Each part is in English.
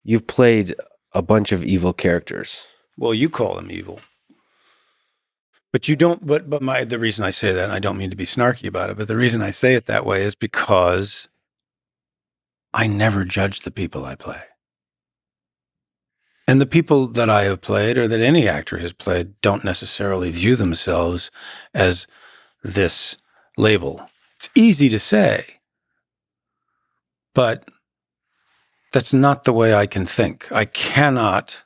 You've played a bunch of evil characters. Well, you call them evil. But you don't, but the reason I say that, and I don't mean to be snarky about it, but the reason I say it that way is because I never judge the people I play. And the people that I have played, or that any actor has played, don't necessarily view themselves as this label. It's easy to say, but that's not the way I can think. I cannot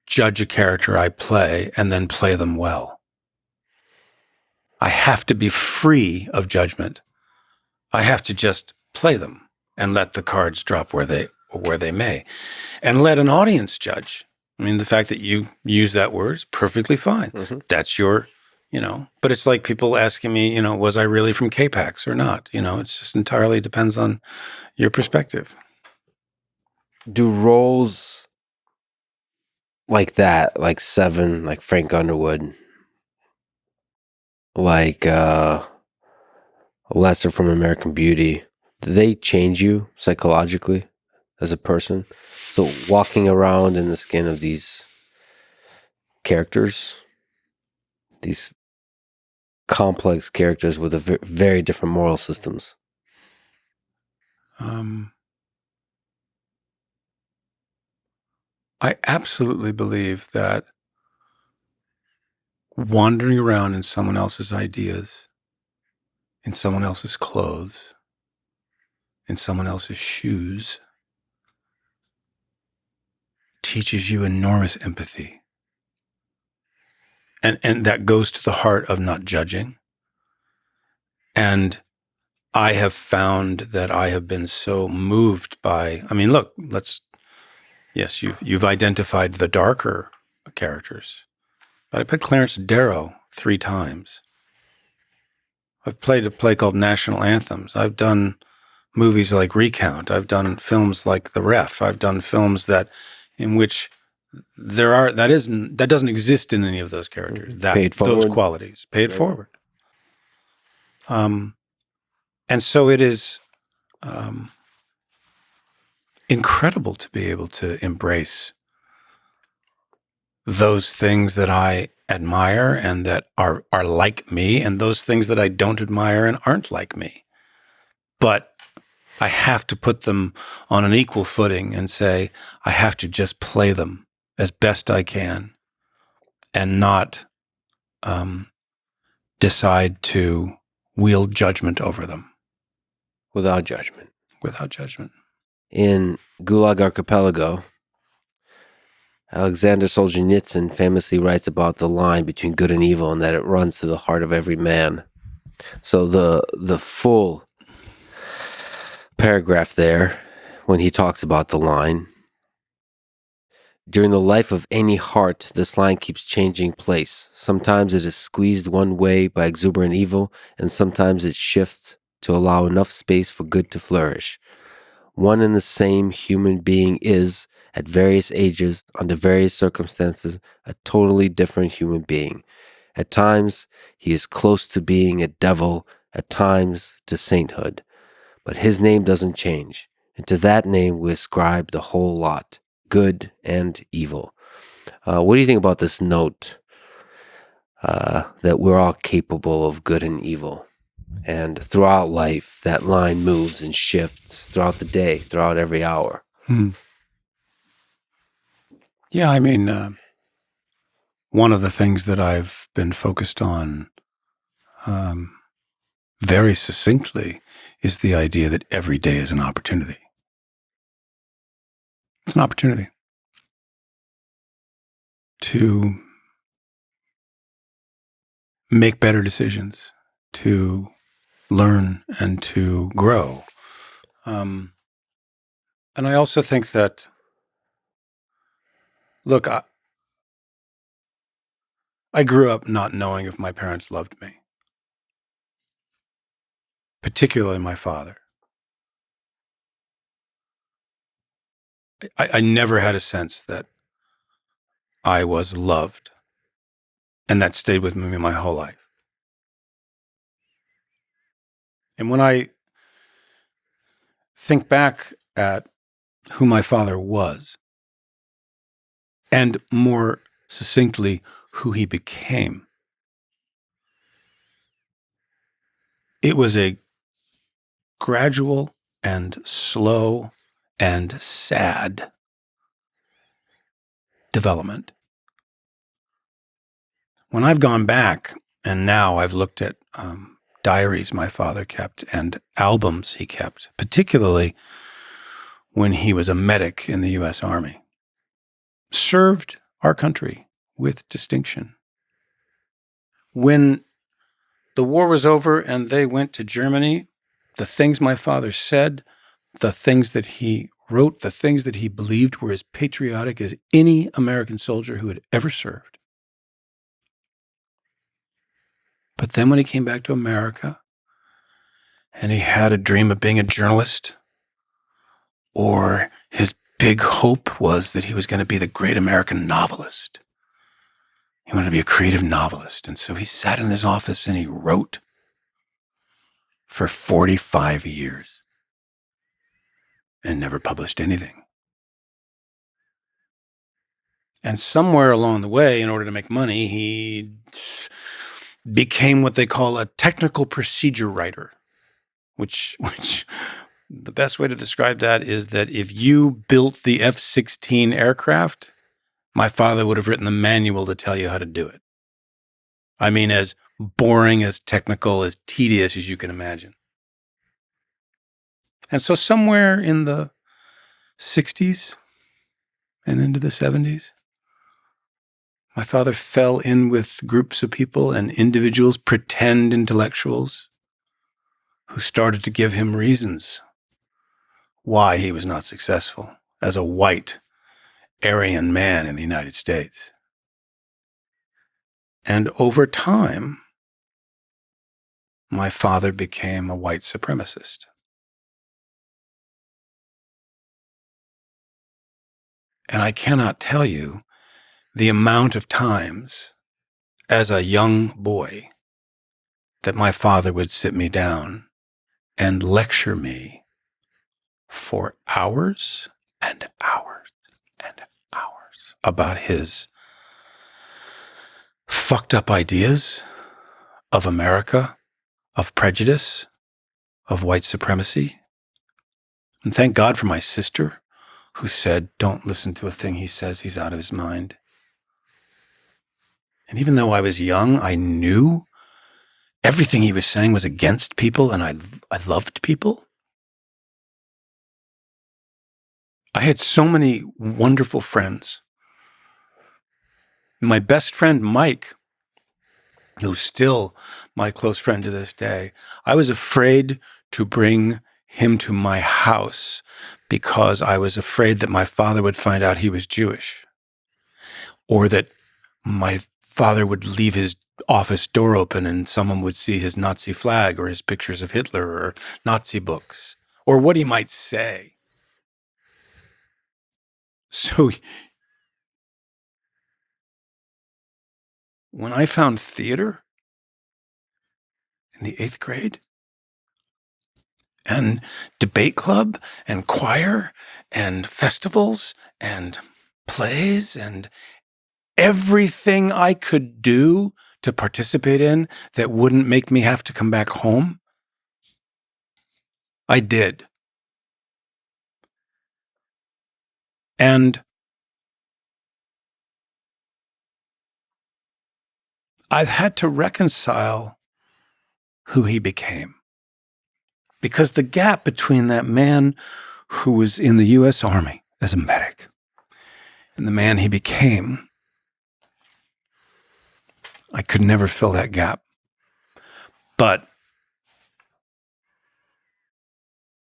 judge a character I play and then play them well. I have to be free of judgment. I have to just play them and let the cards drop where they may, and let an audience judge. I mean, the fact that you use that word is perfectly fine. Mm-hmm. That's your, but it's like people asking me, was I really from K-Pax or not? It's just entirely depends on your perspective. Do roles like that, like Seven, like Frank Underwood, like Lester from American Beauty, do they change you psychologically as a person? So walking around in the skin of these characters, these complex characters with very different moral systems. I absolutely believe that wandering around in someone else's ideas, in someone else's clothes, in someone else's shoes, teaches you enormous empathy. And that goes to the heart of not judging. And I have found that I have been so moved by, look, yes, you've identified the darker characters, but I played Clarence Darrow 3 times. I've played a play called National Anthems. I've done movies like Recount. I've done films like The Ref. I've done films in which that doesn't exist in any of those characters. Those qualities paid forward. And so it is incredible to be able to embrace those things that I admire and that are like me, and those things that I don't admire and aren't like me. But I have to put them on an equal footing and say, I have to just play them as best I can and not decide to wield judgment over them. Without judgment. Without judgment. In Gulag Archipelago, Alexander Solzhenitsyn famously writes about the line between good and evil and that it runs to the heart of every man. So the full paragraph there, when he talks about the line, during the life of any heart, this line keeps changing place. Sometimes it is squeezed one way by exuberant evil, and sometimes it shifts to allow enough space for good to flourish. One and the same human being is, at various ages, under various circumstances, a totally different human being. At times, he is close to being a devil, at times to sainthood. But his name doesn't change, and to that name we ascribe the whole lot, good and evil. What do you think about this note that we're all capable of good and evil? And throughout life, that line moves and shifts throughout the day, throughout every hour. Yeah, one of the things that I've been focused on very succinctly is the idea that every day is an opportunity. It's an opportunity to make better decisions, to learn and to grow. And I also think that, look, I grew up not knowing if my parents loved me, particularly my father. I never had a sense that I was loved, and that stayed with me my whole life. And when I think back at who my father was, and more succinctly, who he became. It was a gradual and slow and sad development. When I've gone back, and now I've looked at diaries my father kept and albums he kept, particularly when he was a medic in the U.S. Army, served our country with distinction. When the war was over and they went to Germany, the things my father said, the things that he wrote, the things that he believed were as patriotic as any American soldier who had ever served. But then when he came back to America and he had a dream of being a journalist, or his big hope was that he was going to be the great American novelist. He wanted to be a creative novelist. And so he sat in his office and he wrote for 45 years and never published anything. And somewhere along the way, in order to make money, he became what they call a technical procedure writer, which the best way to describe that is that if you built the F-16 aircraft, my father would have written the manual to tell you how to do it. I mean, as boring, as technical, as tedious as you can imagine. And so somewhere in the 60s and into the 70s, my father fell in with groups of people and individuals, pretend intellectuals, who started to give him reasons why he was not successful as a white Aryan man in the United States. And over time, my father became a white supremacist. And I cannot tell you the amount of times as a young boy that my father would sit me down and lecture me for hours and hours and hours about his fucked up ideas of America, of prejudice, of white supremacy. And thank God for my sister, who said, don't listen to a thing he says, he's out of his mind. And even though I was young, I knew everything he was saying was against people, and I loved people. I had so many wonderful friends. My best friend, Mike, who's still my close friend to this day, I was afraid to bring him to my house because I was afraid that my father would find out he was Jewish, or that my father would leave his office door open and someone would see his Nazi flag or his pictures of Hitler or Nazi books, or what he might say. So when I found theater in the 8th grade, and debate club and choir and festivals and plays and everything I could do to participate in that wouldn't make me have to come back home, I did. And I've had to reconcile who he became. Because the gap between that man who was in the U.S. Army as a medic and the man he became, I could never fill that gap. But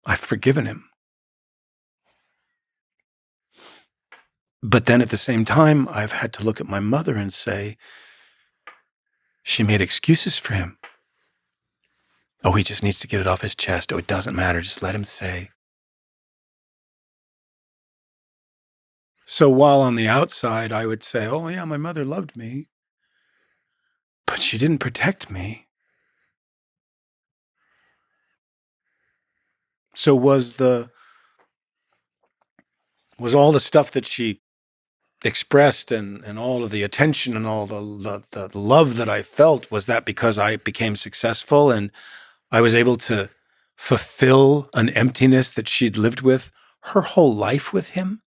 I've forgiven him. But then at the same time, I've had to look at my mother and say, she made excuses for him. Oh, he just needs to get it off his chest. Oh, it doesn't matter. Just let him say. So while on the outside, I would say, oh, yeah, my mother loved me, but she didn't protect me. So was the was all the stuff that she expressed and all of the attention and all the love that I felt, was that because I became successful and I was able to fulfill an emptiness that she'd lived with her whole life with him?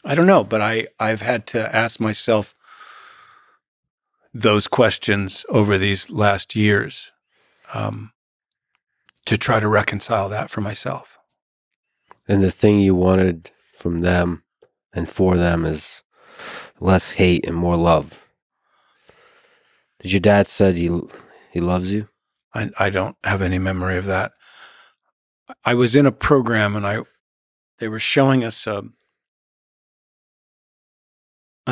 I don't know, but I've had to ask myself those questions over these last years, to try to reconcile that for myself. And the thing you wanted from them and for them is less hate and more love. Did your dad said he loves you? I don't have any memory of that. I was in a program and they were showing us an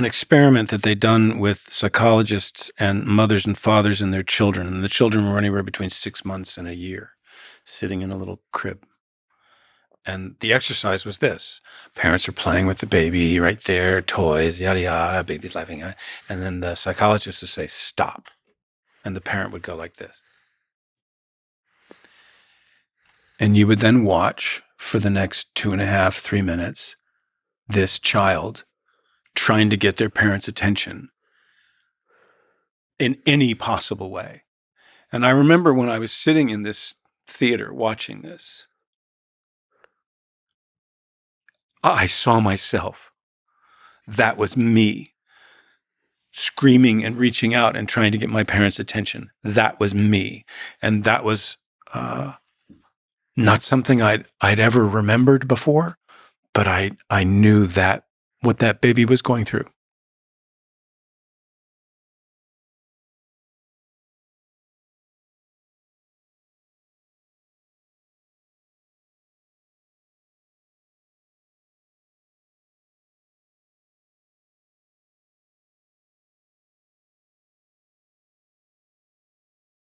experiment that they'd done with psychologists and mothers and fathers and their children. And the children were anywhere between 6 months and a year, sitting in a little crib. And the exercise was this. Parents are playing with the baby right there, toys, yada, yada, baby's laughing. And then the psychologist would say, stop. And the parent would go like this. And you would then watch for the next 2.5, 3 minutes, this child trying to get their parents' attention in any possible way. And I remember when I was sitting in this theater watching this, I saw myself. That was me screaming and reaching out and trying to get my parents' attention. That was me. And that was not something I'd ever remembered before, but I knew that what that baby was going through.